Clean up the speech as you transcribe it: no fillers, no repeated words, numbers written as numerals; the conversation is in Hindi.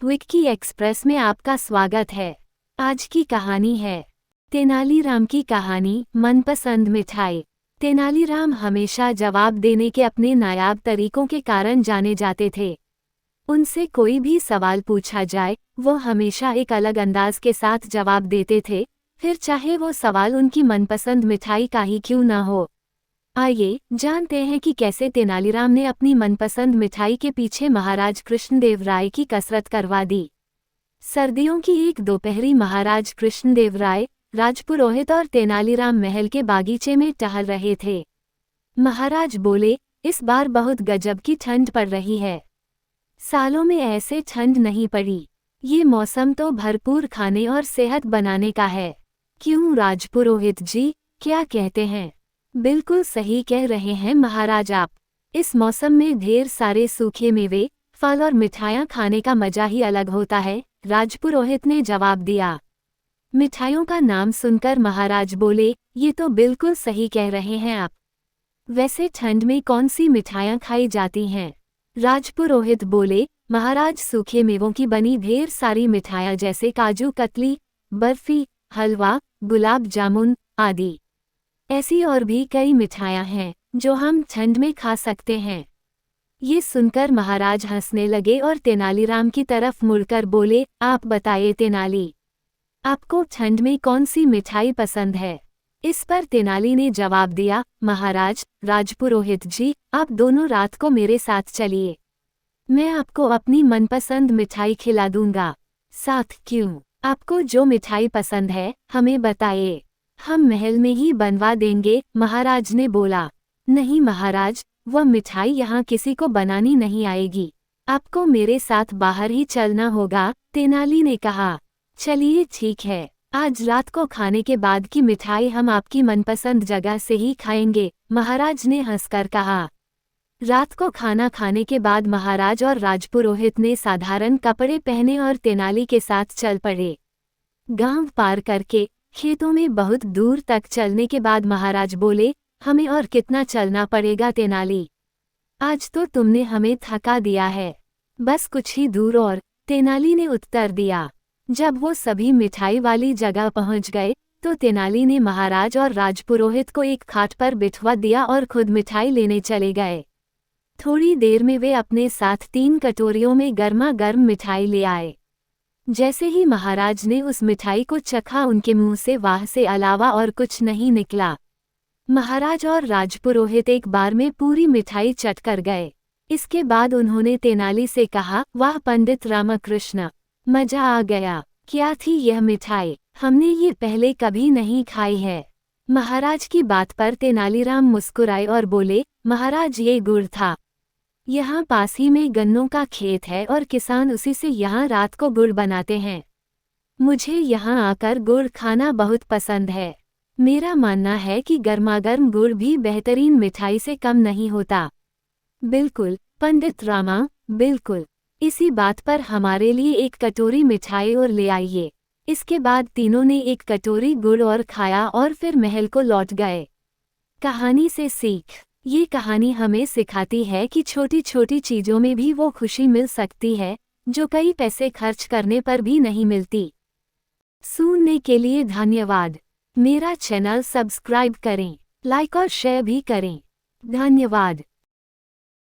विक्की एक्सप्रेस में आपका स्वागत है। आज की कहानी है तेनालीराम की कहानी, मनपसंद मिठाई। तेनालीराम हमेशा जवाब देने के अपने नायाब तरीकों के कारण जाने जाते थे। उनसे कोई भी सवाल पूछा जाए, वो हमेशा एक अलग अंदाज के साथ जवाब देते थे, फिर चाहे वो सवाल उनकी मनपसंद मिठाई का ही क्यों न हो। आइए जानते हैं कि कैसे तेनालीराम ने अपनी मनपसंद मिठाई के पीछे महाराज कृष्णदेव राय की कसरत करवा दी। सर्दियों की एक दोपहरी महाराज कृष्णदेव राय, राजपुरोहित और तेनालीराम महल के बागीचे में टहल रहे थे। महाराज बोले, इस बार बहुत गजब की ठंड पड़ रही है। सालों में ऐसे ठंड नहीं पड़ी। ये मौसम तो भरपूर खाने और सेहत बनाने का है। क्यों राजपुरोहित जी, क्या कहते हैं? बिल्कुल सही कह रहे हैं महाराज आप। इस मौसम में ढेर सारे सूखे मेवे, फल और मिठाइयाँ खाने का मजा ही अलग होता है, राजपुरोहित ने जवाब दिया। मिठाइयों का नाम सुनकर महाराज बोले, ये तो बिल्कुल सही कह रहे हैं आप। वैसे ठंड में कौन सी मिठाइयाँ खाई जाती हैं? राजपुरोहित बोले, महाराज सूखे मेवों की बनी ढेर सारी मिठाइयाँ जैसे काजू कतली, बर्फी, हलवा, गुलाब जामुन आदि। ऐसी और भी कई मिठाइयाँ हैं जो हम ठंड में खा सकते हैं। ये सुनकर महाराज हंसने लगे और तेनालीराम की तरफ मुड़कर बोले, आप बताइए तेनाली, आपको ठंड में कौन सी मिठाई पसंद है? इस पर तेनाली ने जवाब दिया, महाराज, राजपुरोहित जी, आप दोनों रात को मेरे साथ चलिए। मैं आपको अपनी मनपसंद मिठाई खिला दूंगा। साथ क्यों? आपको जो मिठाई पसंद है, हमें बताइए। हम महल में ही बनवा देंगे, महाराज ने बोला। नहीं महाराज, वह मिठाई यहाँ किसी को बनानी नहीं आएगी। आपको मेरे साथ बाहर ही चलना होगा, तेनाली ने कहा। चलिए ठीक है, आज रात को खाने के बाद की मिठाई हम आपकी मनपसंद जगह से ही खाएंगे, महाराज ने हंसकर कहा। रात को खाना खाने के बाद महाराज और राजपुरोहित ने साधारण कपड़े पहने और तेनाली के साथ चल पड़े। गांव पार करके खेतों में बहुत दूर तक चलने के बाद महाराज बोले, हमें और कितना चलना पड़ेगा तेनाली? आज तो तुमने हमें थका दिया है। बस कुछ ही दूर और, तेनाली ने उत्तर दिया। जब वो सभी मिठाई वाली जगह पहुंच गए, तो तेनाली ने महाराज और राजपुरोहित को एक खाट पर बिठवा दिया और खुद मिठाई लेने चले गए। थोड़ी देर में वे अपने साथ 3 कटोरियों में गर्मा गर्म मिठाई ले आए। जैसे ही महाराज ने उस मिठाई को चखा, उनके मुंह से वाह से अलावा और कुछ नहीं निकला। महाराज और राजपुरोहित एक बार में पूरी मिठाई चट कर गए। इसके बाद उन्होंने तेनाली से कहा, वाह पंडित रामकृष्ण, मजा आ गया। क्या थी यह मिठाई? हमने ये पहले कभी नहीं खाई है। महाराज की बात पर तेनालीराम मुस्कुराए और बोले, महाराज ये गुड़ था। यहाँ पास ही में गन्नों का खेत है और किसान उसी से यहाँ रात को गुड़ बनाते हैं। मुझे यहाँ आकर गुड़ खाना बहुत पसंद है। मेरा मानना है कि गर्मागर्म गुड़ भी बेहतरीन मिठाई से कम नहीं होता। बिल्कुल पंडित रामा, बिल्कुल। इसी बात पर हमारे लिए एक कटोरी मिठाई और ले आइए। इसके बाद तीनों ने एक कटोरी गुड़ और खाया और फिर महल को लौट गए। कहानी से सीख। ये कहानी हमें सिखाती है कि छोटी छोटी चीज़ों में भी वो खुशी मिल सकती है जो कई पैसे खर्च करने पर भी नहीं मिलती। सुनने के लिए धन्यवाद। मेरा चैनल सब्सक्राइब करें, लाइक और शेयर भी करें। धन्यवाद।